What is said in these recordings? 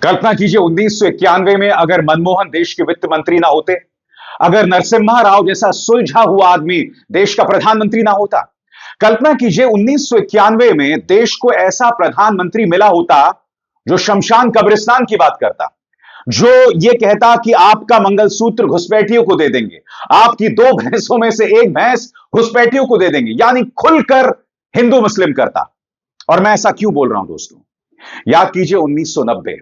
कल्पना कीजिए 1991 में अगर मनमोहन देश के वित्त मंत्री ना होते, अगर नरसिम्हा राव जैसा सुलझा हुआ आदमी देश का प्रधानमंत्री ना होता। कल्पना कीजिए 1991 में देश को ऐसा प्रधानमंत्री मिला होता जो शमशान कब्रिस्तान की बात करता, जो यह कहता कि आपका मंगलसूत्र घुसपैठियों को दे देंगे, आपकी 2 भैंसों में से 1 भैंस घुसपैठियों को दे देंगे, यानी खुलकर हिंदू मुस्लिम करता। और मैं ऐसा क्यों बोल रहा हूं दोस्तों? याद कीजिए 1990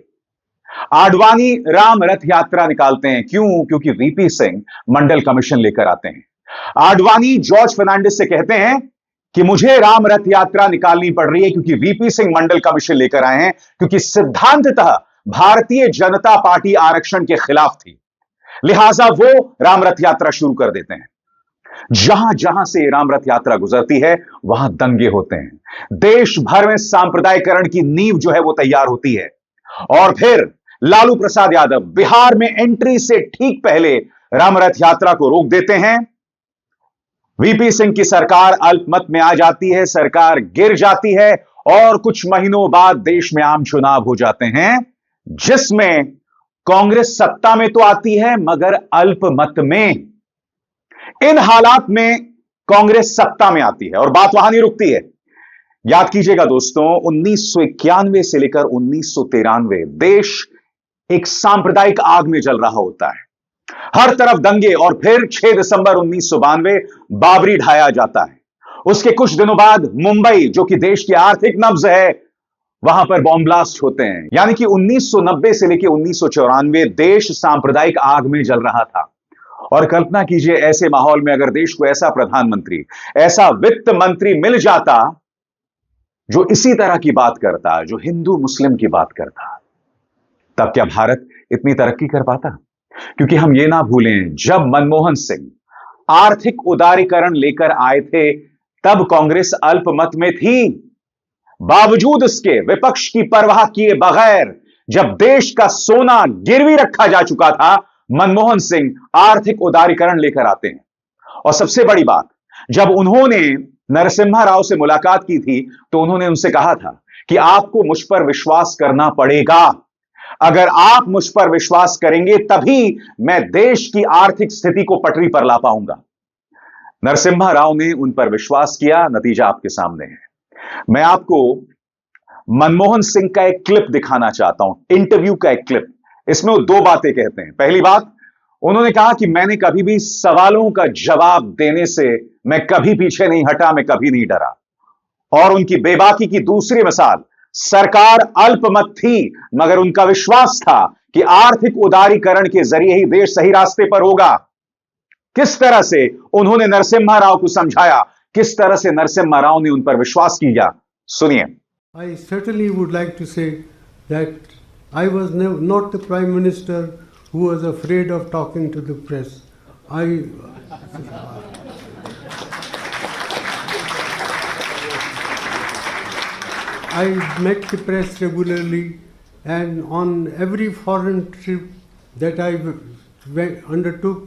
आडवाणी राम रथ यात्रा निकालते हैं। क्यों? क्योंकि वीपी सिंह मंडल कमीशन लेकर आते हैं। आडवाणी जॉर्ज फर्नांडिस से कहते हैं कि मुझे राम रथ यात्रा निकालनी पड़ रही है क्योंकि वीपी सिंह मंडल कमीशन लेकर आए हैं, क्योंकि सिद्धांततः भारतीय जनता पार्टी आरक्षण के खिलाफ थी, लिहाजा वो राम रथ यात्रा शुरू कर देते हैं। जहां जहां से राम रथ यात्रा गुजरती है वहां दंगे होते हैं, देश भर में सांप्रदायिकरण की नींव जो है वो तैयार होती है। और फिर लालू प्रसाद यादव बिहार में एंट्री से ठीक पहले राम रथ यात्रा को रोक देते हैं। वीपी सिंह की सरकार अल्पमत में आ जाती है, सरकार गिर जाती है और कुछ महीनों बाद देश में आम चुनाव हो जाते हैं, जिसमें कांग्रेस सत्ता में तो आती है मगर अल्पमत में। इन हालात में कांग्रेस सत्ता में आती है और बात वहां नहीं रुकती है। याद कीजिएगा दोस्तों, 1991 से लेकर 1993 देश एक सांप्रदायिक आग में जल रहा होता है, हर तरफ दंगे। और फिर 6 दिसंबर 1992 बाबरी ढाया जाता है। उसके कुछ दिनों बाद मुंबई, जो कि देश की आर्थिक नब्ज है, वहां पर बॉम्ब ब्लास्ट होते हैं। यानी कि 1990 से लेकर 1994 देश सांप्रदायिक आग में जल रहा था। और कल्पना कीजिए ऐसे माहौल में अगर देश को ऐसा प्रधानमंत्री, ऐसा वित्त मंत्री मिल जाता जो इसी तरह की बात करता, जो हिंदू मुस्लिम की बात करता, तब क्या भारत इतनी तरक्की कर पाता? क्योंकि हम ये ना भूलें, जब मनमोहन सिंह आर्थिक उदारीकरण लेकर आए थे तब कांग्रेस अल्पमत में थी। बावजूद इसके विपक्ष की परवाह किए बगैर जब देश का सोना गिरवी रखा जा चुका था, मनमोहन सिंह आर्थिक उदारीकरण लेकर आते हैं। और सबसे बड़ी बात, जब उन्होंने नरसिम्हा राव से मुलाकात की थी तो उन्होंने उनसे कहा था कि आपको मुझ पर विश्वास करना पड़ेगा, अगर आप मुझ पर विश्वास करेंगे तभी मैं देश की आर्थिक स्थिति को पटरी पर ला पाऊंगा। नरसिम्हा राव ने उन पर विश्वास किया, नतीजा आपके सामने है। मैं आपको मनमोहन सिंह का एक क्लिप दिखाना चाहता हूं, इंटरव्यू का एक क्लिप। इसमें वो 2 बातें कहते हैं। पहली बात, उन्होंने कहा कि मैंने कभी भी सवालों का जवाब देने से मैं कभी पीछे नहीं हटा, मैं कभी नहीं डरा। और उनकी बेबाकी की दूसरी मिसाल, सरकार अल्पमत थी मगर उनका विश्वास था कि आर्थिक उदारीकरण के जरिए ही देश सही रास्ते पर होगा। किस तरह से उन्होंने नरसिम्हा राव को समझाया, किस तरह से नरसिम्हा राव ने उन पर विश्वास किया, सुनिए। I certainly would like to say that I was not the Prime Minister who was afraid of talking to the press. I met the press regularly, and on every foreign trip that I undertook,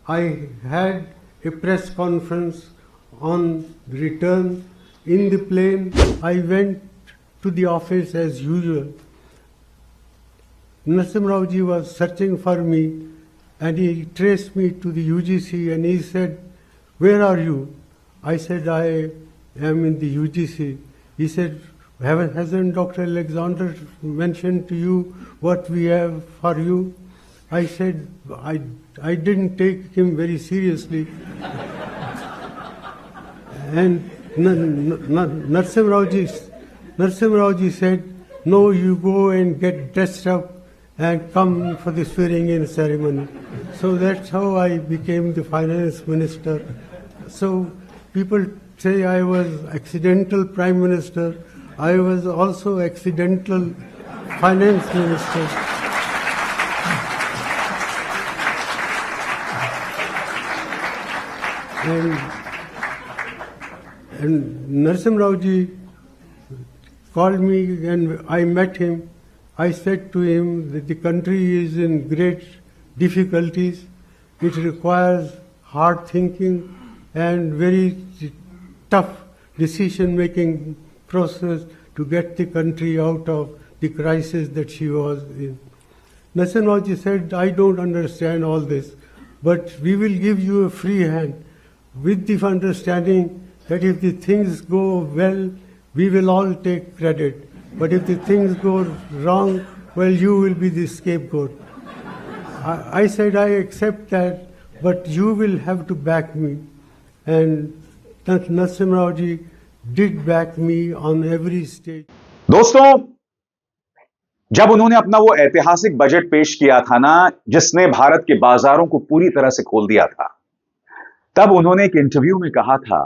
I had a press conference on the return. In the plane, I went to the office as usual. Narasimha Rao ji was searching for me and he traced me to the UGC and he said, "Where are you?" I said, "I am in the UGC." He said, "Hasn't Dr. Alexander mentioned to you what we have for you?" I said, I didn't take him very seriously. And Narasimha Rao ji said, "No, you go and get dressed up and come for the swearing-in ceremony." So that's how I became the finance minister. So people say I was accidental prime minister. I was also accidental finance minister. And Narasimha Rao ji called me and I met him. I said to him that the country is in great difficulties. It requires hard thinking and very tough decision-making process to get the country out of the crisis that she was in. Narsingh said, I don't understand all this, but we will give you a free hand with the understanding that if the things go well, we will all take credit. But if the things go wrong, well, you will be the scapegoat. I said, I accept that, but you will have to back me. And Narsingh Rao ji did back me on every stage. दोस्तों, जब उन्होंने अपना वो ऐतिहासिक budget पेश किया था ना, जिसने भारत के बाजारों को पूरी तरह से खोल दिया था, तब उन्होंने एक इंटरव्यू में कहा था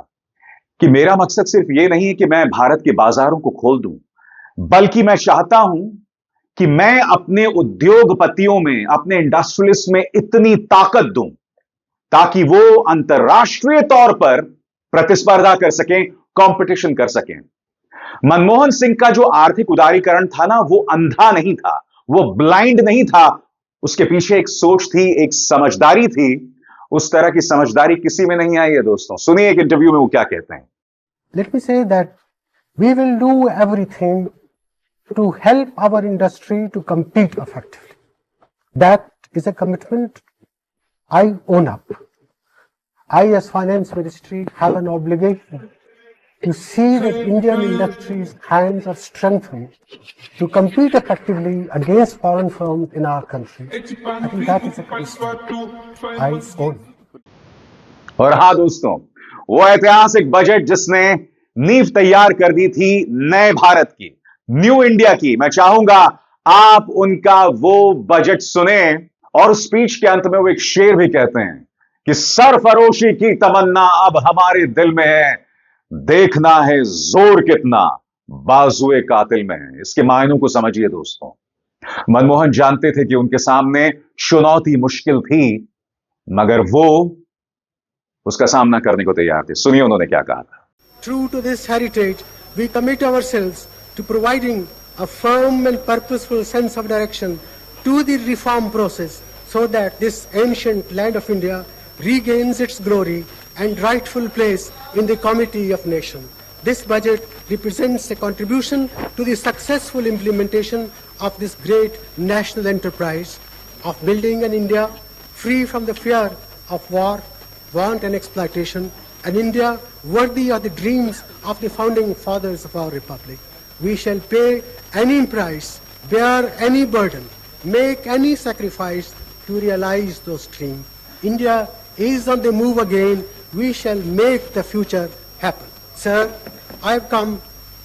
कि मेरा मकसद सिर्फ ये नहीं है कि मैं भारत के बाजारों को खोल दूं, बल्कि मैं चाहता हूं कि मैं अपने उद्योगपतियों में, अपने इंडस्ट्रियलिस्ट में इतनी ताकत दूं ताकि वो अंतर्राष्ट्रीय तौर पर प्रतिस्पर्धा कर सकें, कंपटीशन कर सकें। मनमोहन सिंह का जो आर्थिक उदारीकरण था ना, वो अंधा नहीं था, वो ब्लाइंड नहीं था, उसके पीछे एक सोच थी, एक समझदारी थी। उस तरह की समझदारी किसी में नहीं आई है दोस्तों। सुनिए एक इंटरव्यू में वो क्या कहते हैं। Let me say that we will do everything to help our industry to compete effectively. That is a commitment I own up. I, as Finance Ministry, have an obligation to see that Indian industry's hands are strengthened to compete effectively against foreign firms in our country. I think that is a commitment I own. और हाँ दोस्तों, वो ऐतिहासिक budget जिसने नींव तैयार कर दी थी नए भारत की, न्यू इंडिया की, मैं चाहूंगा आप उनका वो बजट सुने। और स्पीच के अंत में वो एक शेर भी कहते हैं कि सरफरोशी की तमन्ना अब हमारे दिल में है, देखना है जोर कितना बाजुए कातिल में है। इसके मायनों को समझिए दोस्तों। मनमोहन जानते थे कि उनके सामने चुनौती मुश्किल थी, मगर वो उसका सामना करने को तैयार थे। सुनिए उन्होंने क्या कहा था। True to this heritage, we commit ourselves to providing a firm and purposeful sense of direction to the reform process so that this ancient land of India regains its glory and rightful place in the comity of nations. This budget represents a contribution to the successful implementation of this great national enterprise of building an India free from the fear of war, want and exploitation, an India worthy of the dreams of the founding fathers of our republic. We shall pay any price, bear any burden, make any sacrifice to realize those dreams. India is on the move again. We shall make the future happen. Sir, I have come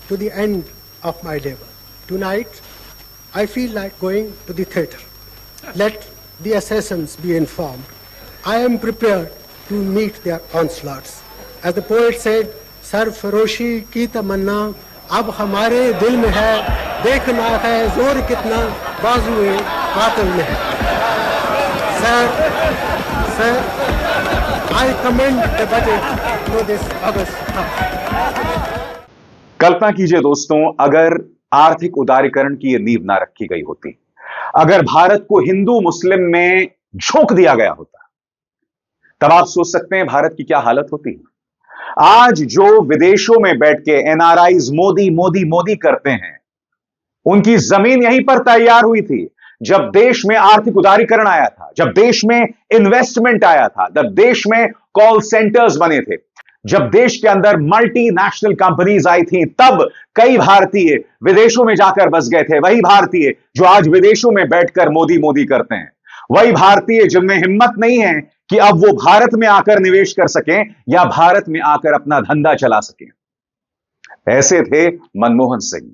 to the end of my labor. Tonight, I feel like going to the theatre. Let the assassins be informed. I am prepared to meet their onslaughts. As the poet said, सरफरोशी की तमन्ना अब हमारे दिल में है, देखना है जोर कितना बाजुए कातिल में है। Sir, I commend the budget to this August House. कल्पना कीजिए दोस्तों, अगर आर्थिक उदारीकरण की यह नींव ना रखी गई होती, अगर भारत को हिंदू मुस्लिम में झोंक दिया गया होता, तब आप सोच सकते हैं भारत की क्या हालत होती। आज जो विदेशों में बैठ के एनआरआईज मोदी मोदी मोदी करते हैं, उनकी जमीन यहीं पर तैयार हुई थी जब देश में आर्थिक उदारीकरण आया था, जब देश में इन्वेस्टमेंट आया था, जब देश में कॉल सेंटर्स बने थे, जब देश के अंदर मल्टीनेशनल कंपनीज आई थी, तब कई भारतीय विदेशों में जाकर बस गए थे। वही भारतीय जो आज विदेशों में बैठकर मोदी मोदी करते हैं, वही भारतीय जिनमें हिम्मत नहीं है कि अब वो भारत में आकर निवेश कर सकें या भारत में आकर अपना धंधा चला सकें। ऐसे थे मनमोहन सिंह।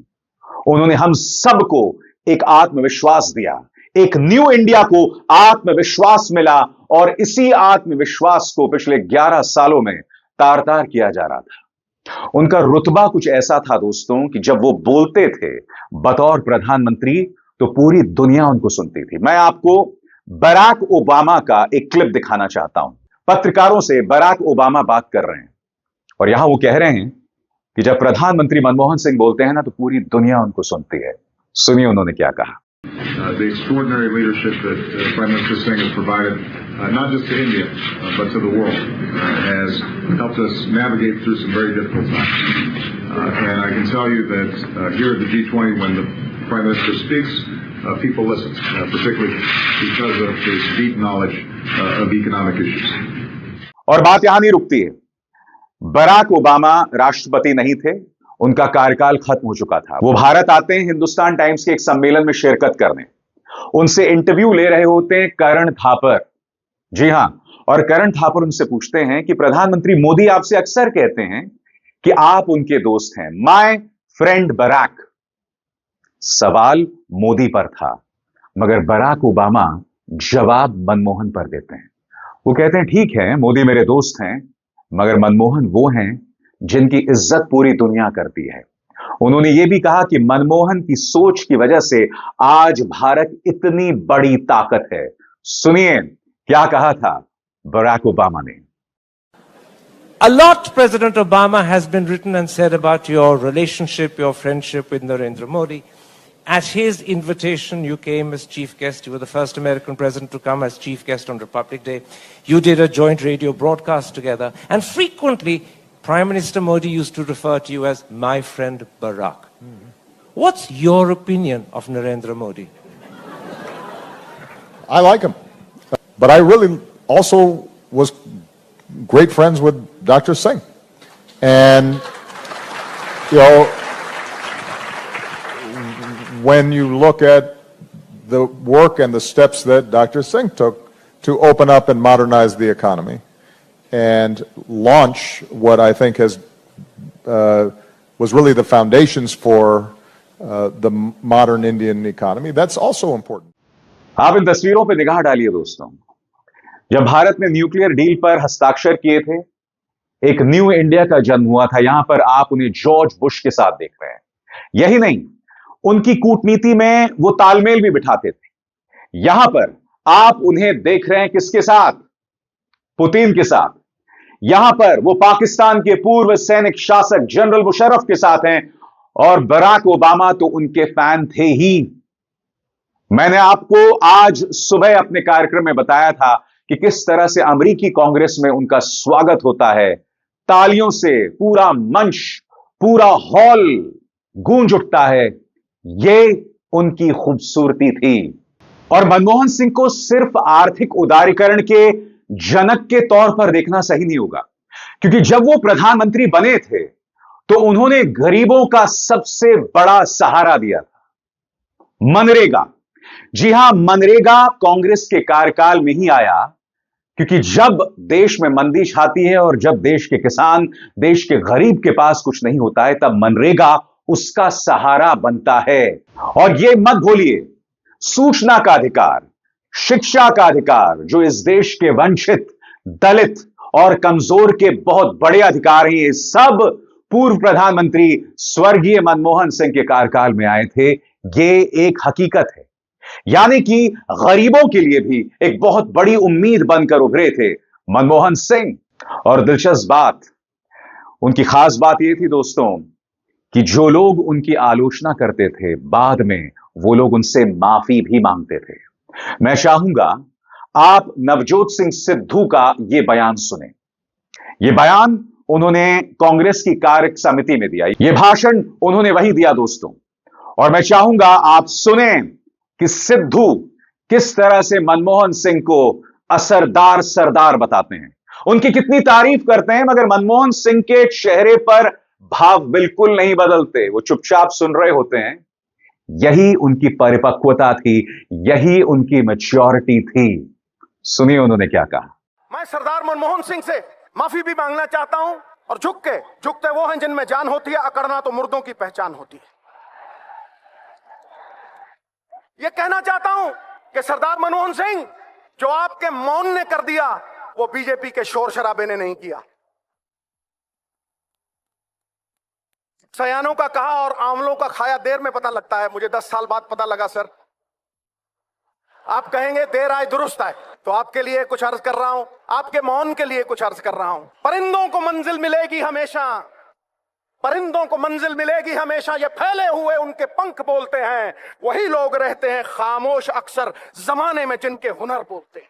उन्होंने हम सबको एक आत्मविश्वास दिया, एक न्यू इंडिया को आत्मविश्वास मिला, और इसी आत्मविश्वास को पिछले 11 सालों में तार तार किया जा रहा था। उनका रुतबा कुछ ऐसा था दोस्तों कि जब वो बोलते थे बतौर प्रधानमंत्री तो पूरी दुनिया उनको सुनती थी। मैं आपको बराक ओबामा का एक क्लिप दिखाना चाहता हूं। पत्रकारों से बराक ओबामा बात कर रहे हैं और यहां वो कह रहे हैं कि जब प्रधानमंत्री मनमोहन सिंह बोलते हैं ना तो पूरी दुनिया उनको सुनती है। सुनिए उन्होंने क्या कहा। The extraordinary leadership that Prime Minister Singh has provided, not just to India, but to the world, has helped us navigate through some very difficult times. And I can tell you that here at the G20, when the Prime Minister speaks, people listen, particularly because of his deep knowledge of economic issues. और बात यहां नहीं रुकती है। Barack Obama राष्ट्रपति नहीं थे, उनका कार्यकाल खत्म हो चुका था। वो भारत आते हैं हिंदुस्तान टाइम्स के एक सम्मेलन में शिरकत करने। उनसे इंटरव्यू ले रहे होते हैं करण थापर। जी हां, और करण थापर उनसे पूछते हैं कि प्रधानमंत्री मोदी आपसे अक्सर कहते हैं कि आप उनके दोस्त हैं, माय फ्रेंड बराक। सवाल मोदी पर था, मगर बराक ओबामा जवाब मनमोहन पर देते हैं। वो कहते हैं ठीक है, मोदी मेरे दोस्त हैं, मगर मनमोहन वो हैं जिनकी इज्जत पूरी दुनिया करती है। उन्होंने यह भी कहा कि मनमोहन की सोच की वजह से आज भारत इतनी बड़ी ताकत है। सुनिए क्या कहा था बराक ओबामा ने। A lot, President Obama, has been written and said about your relationship, your friendship with Narendra Modi. At his invitation, you came as chief guest. You were the first American president to come as chief guest on Republic Day. You did a joint radio broadcast together. And frequently, Prime Minister Modi used to refer to you as my friend Barack. What's your opinion of Narendra Modi? I like him. But I really also was great friends with Dr. Singh. And, you know, when you look at the work and the steps that Dr. Singh took to open up and modernize the economy and launch what I think was really the foundations for the modern Indian economy, that's also important. आप इन तस्वीरों पर निगाह डालिए दोस्तों। जब भारत ने nuclear deal पर हस्ताक्षर किए थे, एक न्यू इंडिया का जन्म हुआ था। यहां पर आप उन्हें जॉर्ज बुश के साथ देख रहे हैं। यही नहीं, उनकी कूटनीति में वो तालमेल भी बिठाते थे। यहां पर आप उन्हें देख रहे हैं किसके साथ? पुतिन के साथ। यहां पर वो पाकिस्तान के पूर्व सैनिक शासक जनरल मुशर्रफ के साथ हैं, और बराक ओबामा तो उनके फैन थे ही। मैंने आपको आज सुबह अपने कार्यक्रम में बताया था कि किस तरह से अमेरिकी कांग्रेस में उनका स्वागत होता है। तालियों से पूरा मंच, पूरा हॉल गूंज उठता है। यह उनकी खूबसूरती थी। और मनमोहन सिंह को सिर्फ आर्थिक उदारीकरण के जनक के तौर पर देखना सही नहीं होगा, क्योंकि जब वो प्रधानमंत्री बने थे तो उन्होंने गरीबों का सबसे बड़ा सहारा दिया था, मनरेगा। जी हां, मनरेगा कांग्रेस के कार्यकाल में ही आया, क्योंकि जब देश में मंदी छाती है और जब देश के किसान, देश के गरीब के पास कुछ नहीं होता है, तब मनरेगा उसका सहारा बनता है। और यह मत भूलिए, सूचना का अधिकार, शिक्षा का अधिकार, जो इस देश के वंचित, दलित और कमजोर के बहुत बड़े अधिकार हैं, ये सब पूर्व प्रधानमंत्री स्वर्गीय मनमोहन सिंह के कार्यकाल में आए थे। ये एक हकीकत है। यानी कि गरीबों के लिए भी एक बहुत बड़ी उम्मीद बनकर उभरे थे मनमोहन सिंह। और दिलचस्प बात, उनकी खास बात यह थी दोस्तों कि जो लोग उनकी आलोचना करते थे, बाद में वो लोग उनसे माफी भी मांगते थे। मैं चाहूंगा आप नवजोत सिंह सिद्धू का यह बयान सुने। यह बयान उन्होंने कांग्रेस की कार्य समिति में दिया। यह भाषण उन्होंने वही दिया दोस्तों। और मैं चाहूंगा आप सुने कि सिद्धू किस तरह से मनमोहन सिंह को असरदार सरदार बताते हैं, उनकी कितनी तारीफ करते हैं, मगर मनमोहन सिंह के चेहरे पर भाव बिल्कुल नहीं बदलते। वो चुपचाप सुन रहे होते हैं। यही उनकी परिपक्वता थी, यही उनकी मैच्योरिटी थी। सुनिए उन्होंने क्या कहा। मैं सरदार मनमोहन सिंह से माफी भी मांगना चाहता हूं, और झुकते वो हैं जिनमें जान होती है, अकड़ना तो मुर्दों की पहचान होती है। ये कहना चाहता हूं कि सरदार मनमोहन सिंह, जो आपके मौन ने कर दिया, वो बीजेपी के शोर शराबे ने नहीं किया। सयानों का कहा और आंवलों का खाया देर में पता लगता है। मुझे 10 साल बाद पता लगा सर। आप कहेंगे देर आए दुरुस्त आए, तो आपके लिए कुछ अर्ज कर रहा हूं, आपके मौन के लिए कुछ अर्ज कर रहा हूं। परिंदों को मंजिल मिलेगी हमेशा, परिंदों को मंजिल मिलेगी हमेशा, ये फैले हुए उनके पंख बोलते हैं। वही लोग रहते हैं खामोश अक्सर जमाने में जिनके हुनर बोलते हैं।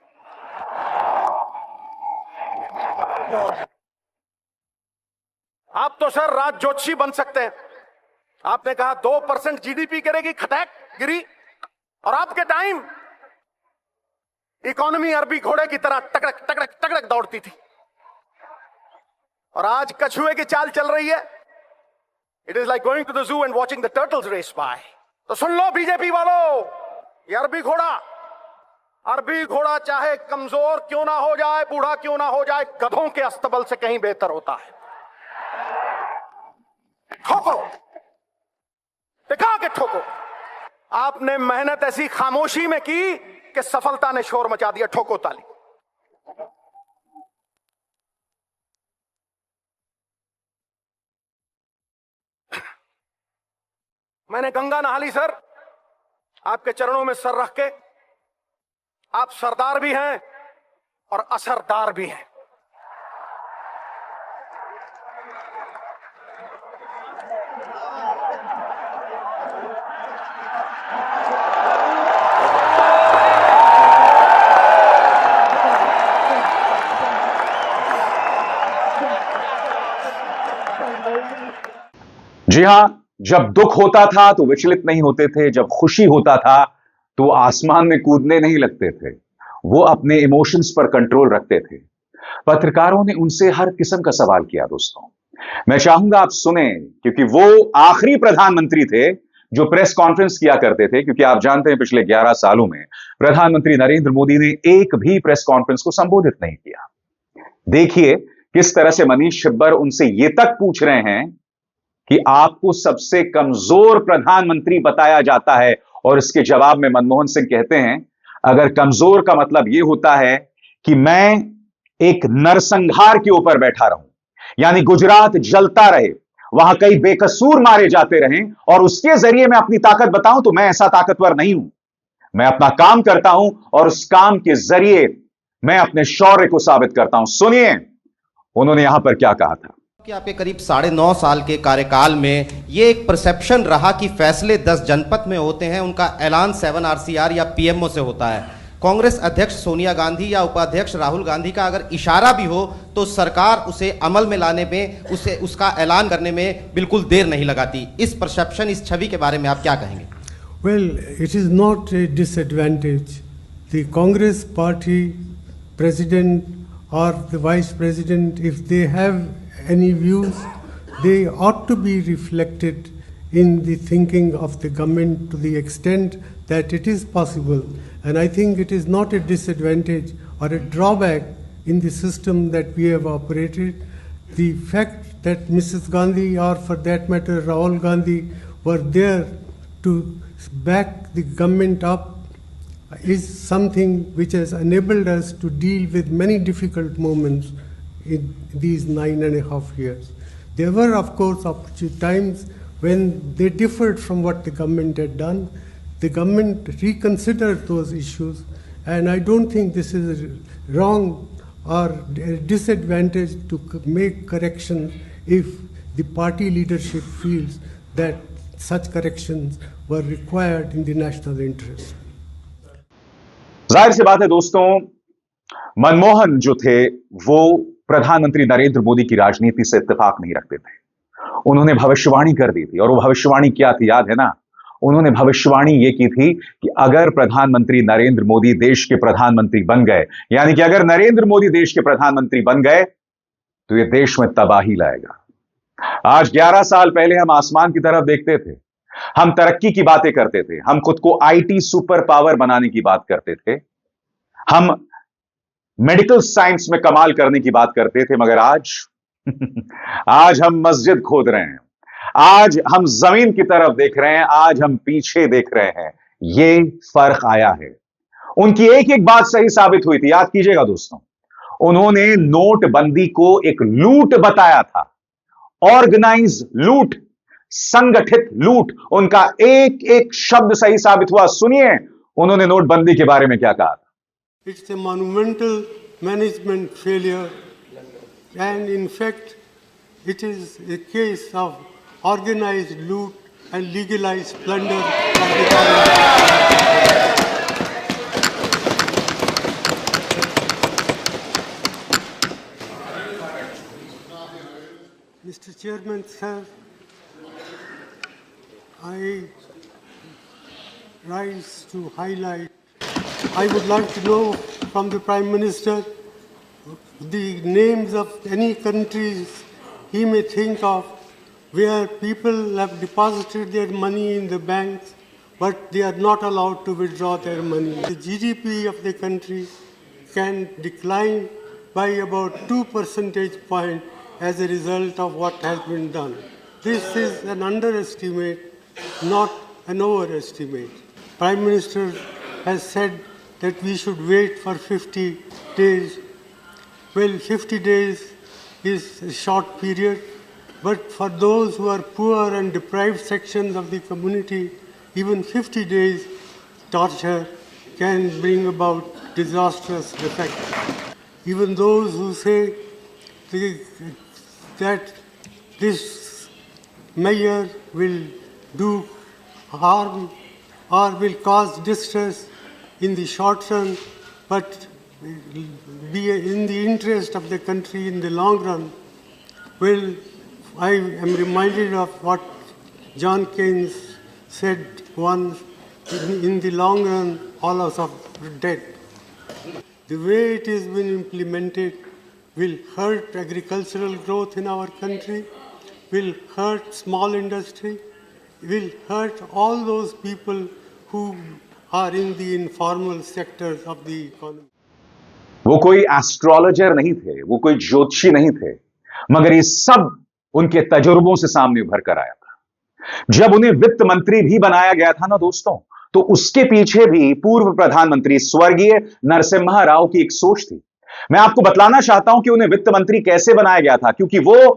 आप तो सर राज ज्योतिषी बन सकते हैं, आपने कहा 2% जीडीपी गिरेगी, खटैक गिरी। और आपके टाइम इकोनॉमी अरबी घोड़े की तरह टकड़क टकड़क टकड़क दौड़ती थी। और आज कछुए की चाल चल रही है। It is like going to the zoo and watching the turtles race by. तो सुन लो बीजेपी वालों, ये अरबी घोड़ा चाहे कमजोर क्यों ना हो जाए, बूढ़ा क्यों ना हो जाए, गधों के अस्तबल से कहीं बेहतर होता है। ठोको, दिखा के ठोको। आपने मेहनत ऐसी खामोशी में की कि सफलता ने शोर मचा दिया। ठोको ताली। मैंने गंगा नहा ली सर, आपके चरणों में सर रख के। आप सरदार भी हैं और असरदार भी हैं। जी हां, जब दुख होता था तो विचलित नहीं होते थे, जब खुशी होता था तो आसमान में कूदने नहीं लगते थे। वो अपने इमोशंस पर कंट्रोल रखते थे। पत्रकारों ने उनसे हर किस्म का सवाल किया। दोस्तों, मैं चाहूंगा आप सुने, क्योंकि वो आखिरी प्रधानमंत्री थे जो प्रेस कॉन्फ्रेंस किया करते थे। क्योंकि आप जानते हैं पिछले 11 सालों में प्रधानमंत्री नरेंद्र मोदी ने एक भी प्रेस कॉन्फ्रेंस को संबोधित नहीं किया। देखिए किस तरह से मनीष छिब्बर उनसे यह तक पूछ रहे हैं कि आपको सबसे कमजोर प्रधानमंत्री बताया जाता है, और इसके जवाब में मनमोहन सिंह कहते हैं, अगर कमजोर का मतलब यह होता है कि मैं एक नरसंहार के ऊपर बैठा रहूं, यानी गुजरात जलता रहे, वहां कई बेकसूर मारे जाते रहें और उसके जरिए मैं अपनी ताकत बताऊं, तो मैं ऐसा ताकतवर नहीं हूं। मैं अपना काम करता हूं और उस काम के जरिए मैं अपने शौर्य को साबित करता हूं। सुनिए उन्होंने यहां पर क्या कहा था। कि आपके करीब 9.5 साल के कार्यकाल में ये एक परसेप्शन रहा कि फैसले 10 जनपद में होते हैं, उनका ऐलान 7 RCR या PMO से होता है। कांग्रेस अध्यक्ष सोनिया गांधी या उपाध्यक्ष राहुल गांधी का अगर इशारा भी हो तो सरकार उसे अमल में लाने में, उसका ऐलान करने में बिल्कुल देर नहीं लगाती। इस परसेप्शन, इस छवि के बारे में आप क्या कहेंगे? Well, it is not a disadvantage. The Congress party president or the vice president, if they have any views, they ought to be reflected in the thinking of the government to the extent that it is possible. And I think it is not a disadvantage or a drawback in the system that we have operated. The fact that Mrs. Gandhi, or for that matter Rahul Gandhi, were there to back the government up is something which has enabled us to deal with many difficult moments in these 9.5 years. There were, of course, times when they differed from what the government had done. The government reconsidered those issues, and I don't think this is wrong or a disadvantage to make corrections if the party leadership feels that such corrections were required in the national interest. जाहिर सी बात है दोस्तों, मनमोहन जो थे वो प्रधानमंत्री नरेंद्र मोदी की राजनीति से इत्तेफाक नहीं रखते थे। उन्होंने भविष्यवाणी कर दी थी, और वो भविष्यवाणी क्या थी याद है ना? उन्होंने भविष्यवाणी ये की थी कि अगर प्रधानमंत्री नरेंद्र मोदी देश के प्रधानमंत्री बन गए, यानी कि अगर नरेंद्र मोदी देश के प्रधानमंत्री बन गए तो ये देश में तबाही लाएगा। आज 11 साल पहले हम आसमान की तरफ देखते थे, हम तरक्की की बातें करते थे, हम खुद को IT सुपर पावर बनाने की बात करते थे, हम मेडिकल साइंस में कमाल करने की बात करते थे, मगर आज हम मस्जिद खोद रहे हैं, आज हम जमीन की तरफ देख रहे हैं, आज हम पीछे देख रहे हैं। ये फर्क आया है। उनकी एक एक बात सही साबित हुई थी। याद कीजिएगा दोस्तों, उन्होंने नोटबंदी को एक लूट बताया था, ऑर्गेनाइज लूट, संगठित लूट। उनका एक एक शब्द सही साबित हुआ। सुनिए उन्होंने नोटबंदी के बारे में क्या कहा था। It's a monumental management failure, and in fact it is a case of organized loot and legalized plunder of the government. Mr. Chairman, sir, I rise to highlight. I would like to know from the Prime Minister the names of any countries he may think of where people have deposited their money in the banks, but they are not allowed to withdraw their money. The GDP of the country can decline by about 2 percentage points as a result of what has been done. This is an underestimate, not an overestimate. Prime Minister has said that we should wait for 50 days. Well, 50 days is a short period, but for those who are poor and deprived sections of the community, even 50 days torture can bring about disastrous effect. Even those who say that this measure will do harm or will cause distress in the short run, but be in the interest of the country in the long run. Well, I am reminded of what John Keynes said once, in the long run, all of us are dead. The way it has been implemented will hurt agricultural growth in our country, will hurt small industry, will hurt all those people who are in the informal sectors of the economy. वो कोई astrologer नहीं थे, वो कोई ज्योतिषी नहीं थे, मगर ये सब उनके तजुर्बों से सामने उभर कर आया था। जब उन्हें वित्त मंत्री भी बनाया गया था ना दोस्तों, तो उसके पीछे भी पूर्व प्रधानमंत्री स्वर्गीय नरसिम्हा राव की एक सोच थी। मैं आपको बतलाना चाहता हूं कि उन्हें वित्त मंत्री कैसे बनाया गया था, क्योंकि वो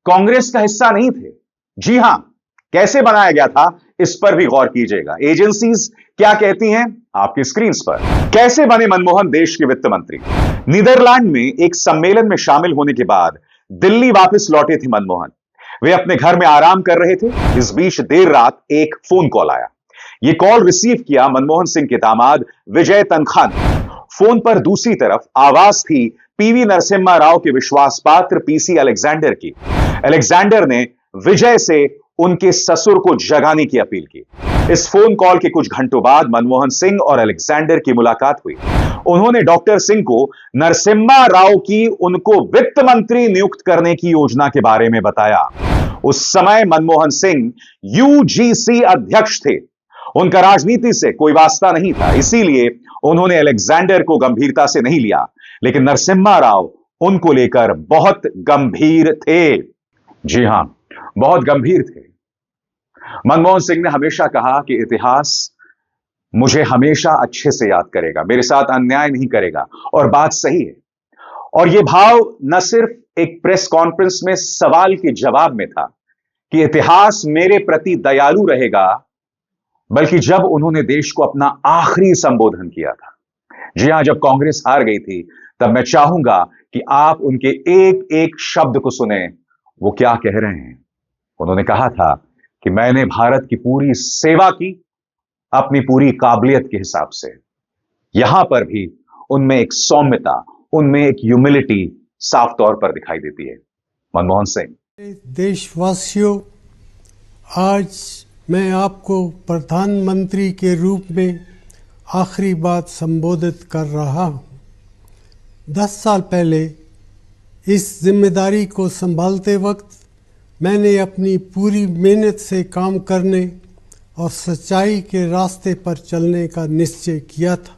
कांग्रेस का हिस्सा नहीं थे। जी हां, कैसे बनाया गया था इस पर भी गौर कीजिएगा। एजेंसीज क्या कहती हैं आपकी स्क्रीन पर। कैसे बने मनमोहन देश के वित्त मंत्री? नीदरलैंड में एक सम्मेलन में शामिल होने के बाद दिल्ली वापस लौटे थे मनमोहन। वे अपने घर में आराम कर रहे थे। इस बीच देर रात एक फोन कॉल आया। यह कॉल रिसीव किया मनमोहन सिंह के दामाद विजय तन्खा ने। फोन पर दूसरी तरफ आवाज थी पीवी नरसिम्हा राव के विश्वास पात्र पीसी अलेक्जेंडर की। अलेक्जेंडर ने विजय से उनके ससुर को जगाने की अपील की। इस फोन कॉल के कुछ घंटों बाद मनमोहन सिंह और अलेक्जेंडर की मुलाकात हुई। उन्होंने डॉक्टर सिंह को नरसिम्हा राव की उनको वित्त मंत्री नियुक्त करने की योजना के बारे में बताया। उस समय मनमोहन सिंह यूजीसी अध्यक्ष थे। उनका राजनीति से कोई वास्ता नहीं था, इसीलिए उन्होंने अलेक्जेंडर को गंभीरता से नहीं लिया, लेकिन नरसिम्हा राव उनको लेकर बहुत गंभीर थे। जी हां, बहुत गंभीर थे। मनमोहन सिंह ने हमेशा कहा कि इतिहास मुझे हमेशा अच्छे से याद करेगा, मेरे साथ अन्याय नहीं करेगा, और बात सही है। और यह भाव न सिर्फ एक प्रेस कॉन्फ्रेंस में सवाल के जवाब में था कि इतिहास मेरे प्रति दयालु रहेगा, बल्कि जब उन्होंने देश को अपना आखिरी संबोधन किया था। जी हां, जब कांग्रेस हार गई थी, तब मैं चाहूंगा कि आप उनके एक एक शब्द को सुने। वो क्या कह रहे हैं? उन्होंने कहा था कि मैंने भारत की पूरी सेवा की अपनी पूरी काबिलियत के हिसाब से। यहां पर भी उनमें एक सौम्यता, उनमें एक ह्यूमिलिटी साफ तौर पर दिखाई देती है। मनमोहन सिंह। देशवासियों, आज मैं आपको प्रधानमंत्री के रूप में आखिरी बात संबोधित कर रहा हूं। 10 साल पहले इस जिम्मेदारी को संभालते वक्त मैंने अपनी पूरी मेहनत से काम करने और सच्चाई के रास्ते पर चलने का निश्चय किया था।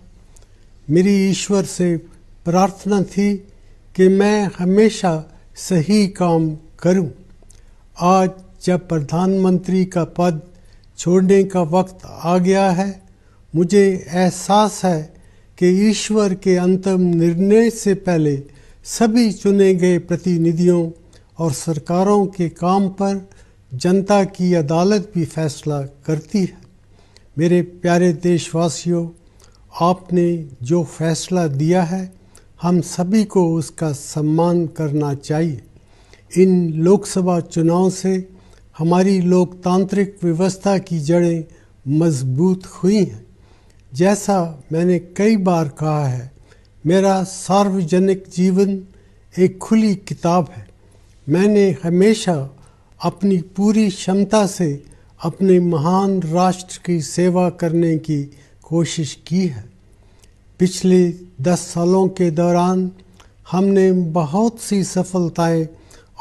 मेरी ईश्वर से प्रार्थना थी कि मैं हमेशा सही काम करूं। आज जब प्रधानमंत्री का पद छोड़ने का वक्त आ गया है, मुझे एहसास है कि ईश्वर के अंतिम निर्णय से पहले सभी चुने गए प्रतिनिधियों और सरकारों के काम पर जनता की अदालत भी फैसला करती है। मेरे प्यारे देशवासियों, आपने जो फैसला दिया है, हम सभी को उसका सम्मान करना चाहिए। इन लोकसभा चुनाव से हमारी लोकतांत्रिक व्यवस्था की जड़ें मजबूत हुई हैं। जैसा मैंने कई बार कहा है, मेरा सार्वजनिक जीवन एक खुली किताब है। मैंने हमेशा अपनी पूरी क्षमता से अपने महान राष्ट्र की सेवा करने की कोशिश की है। पिछले 10 सालों के दौरान हमने बहुत सी सफलताएं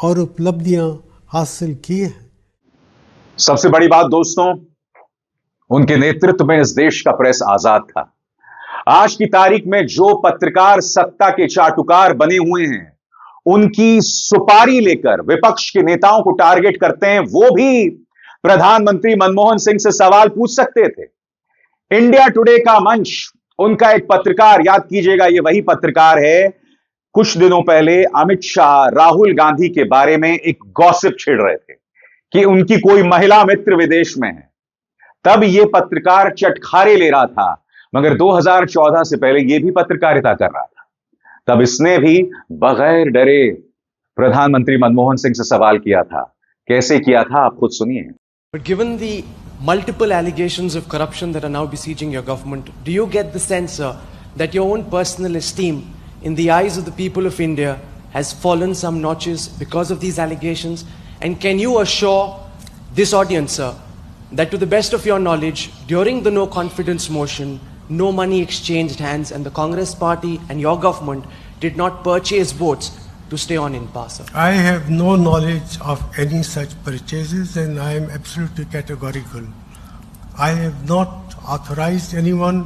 और उपलब्धियां हासिल की हैं। सबसे बड़ी बात दोस्तों, उनके नेतृत्व में इस देश का प्रेस आजाद था। आज की तारीख में जो पत्रकार सत्ता के चाटुकार बने हुए हैं, उनकी सुपारी लेकर विपक्ष के नेताओं को टारगेट करते हैं, वो भी प्रधानमंत्री मनमोहन सिंह से सवाल पूछ सकते थे। इंडिया टुडे का मंच, उनका एक पत्रकार, याद कीजिएगा ये वही पत्रकार है, कुछ दिनों पहले अमित शाह राहुल गांधी के बारे में एक गॉसिप छेड़ रहे थे कि उनकी कोई महिला मित्र विदेश में है। तब यह पत्रकार चटखारे ले रहा था, मगर 2014 से पहले यह भी पत्रकारिता कर रहा था। तब इसने भी बगैर डरे प्रधानमंत्री मनमोहन सिंह से सवाल किया था। कैसे किया था आप खुद सुनिए। But given the multiple allegations of corruption that are now besieging your government, do you get the sense, sir, that your own personal esteem in the eyes of the people of India has fallen some notches because of these allegations? And can you assure this audience, sir, that to the best of your knowledge, during the no confidence motion, no money exchanged hands and the Congress party and your government did not purchase votes to stay on in power, sir? I have no knowledge of any such purchases and I am absolutely categorical. I have not authorized anyone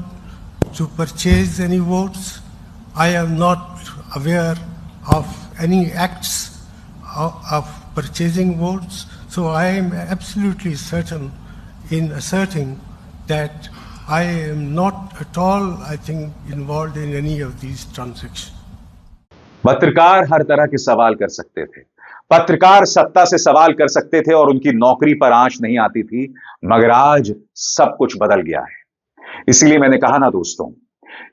to purchase any votes. I am not aware of any acts of purchasing votes. So I am absolutely certain in asserting that I am not at all, I think, involved in any of these transactions. पत्रकार हर तरह के सवाल कर सकते थे, पत्रकार सत्ता से सवाल कर सकते थे और उनकी नौकरी पर आंच नहीं आती थी, मगर आज सब कुछ बदल गया है। इसीलिए मैंने कहा ना दोस्तों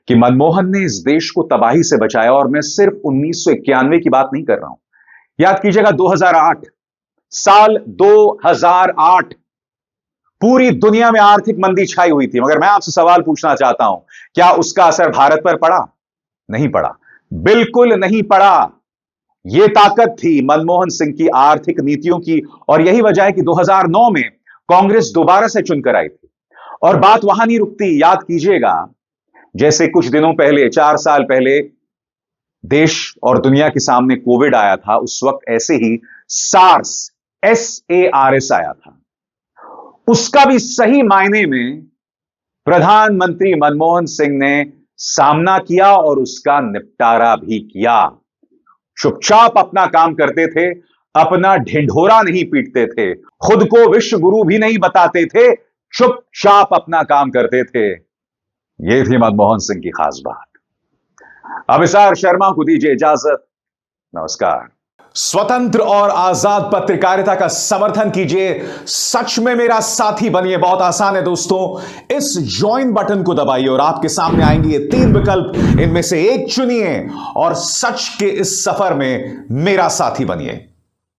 कि मनमोहन ने इस देश को तबाही से बचाया, और मैं सिर्फ 1991 की बात नहीं कर रहा हूं। याद कीजिएगा 2008, साल 2008 पूरी दुनिया में आर्थिक मंदी छाई हुई थी, मगर मैं आपसे सवाल पूछना चाहता हूं, क्या उसका असर भारत पर पड़ा? नहीं पड़ा, बिल्कुल नहीं पड़ा। यह ताकत थी मनमोहन सिंह की आर्थिक नीतियों की, और यही वजह है कि 2009 में कांग्रेस दोबारा से चुनकर आई थी। और बात वहां नहीं रुकती। याद कीजिएगा, जैसे कुछ दिनों पहले, 4 साल पहले देश और दुनिया के सामने कोविड आया था, उस वक्त ऐसे ही सार्स, SARS आया था। उसका भी सही मायने में प्रधानमंत्री मनमोहन सिंह ने सामना किया और उसका निपटारा भी किया। चुपचाप अपना काम करते थे, अपना ढिंढोरा नहीं पीटते थे, खुद को विश्व गुरु भी नहीं बताते थे, चुपचाप अपना काम करते थे। यह थी मनमोहन सिंह की खास बात। अभिसार शर्मा को दीजिए इजाजत। नमस्कार। स्वतंत्र और आजाद पत्रकारिता का समर्थन कीजिए, सच में मेरा साथी बनिए। बहुत आसान है दोस्तों, इस ज्वाइन बटन को दबाइए और आपके सामने आएंगे ये 3 विकल्प, इनमें से एक चुनिए और सच के इस सफर में मेरा साथी बनिए।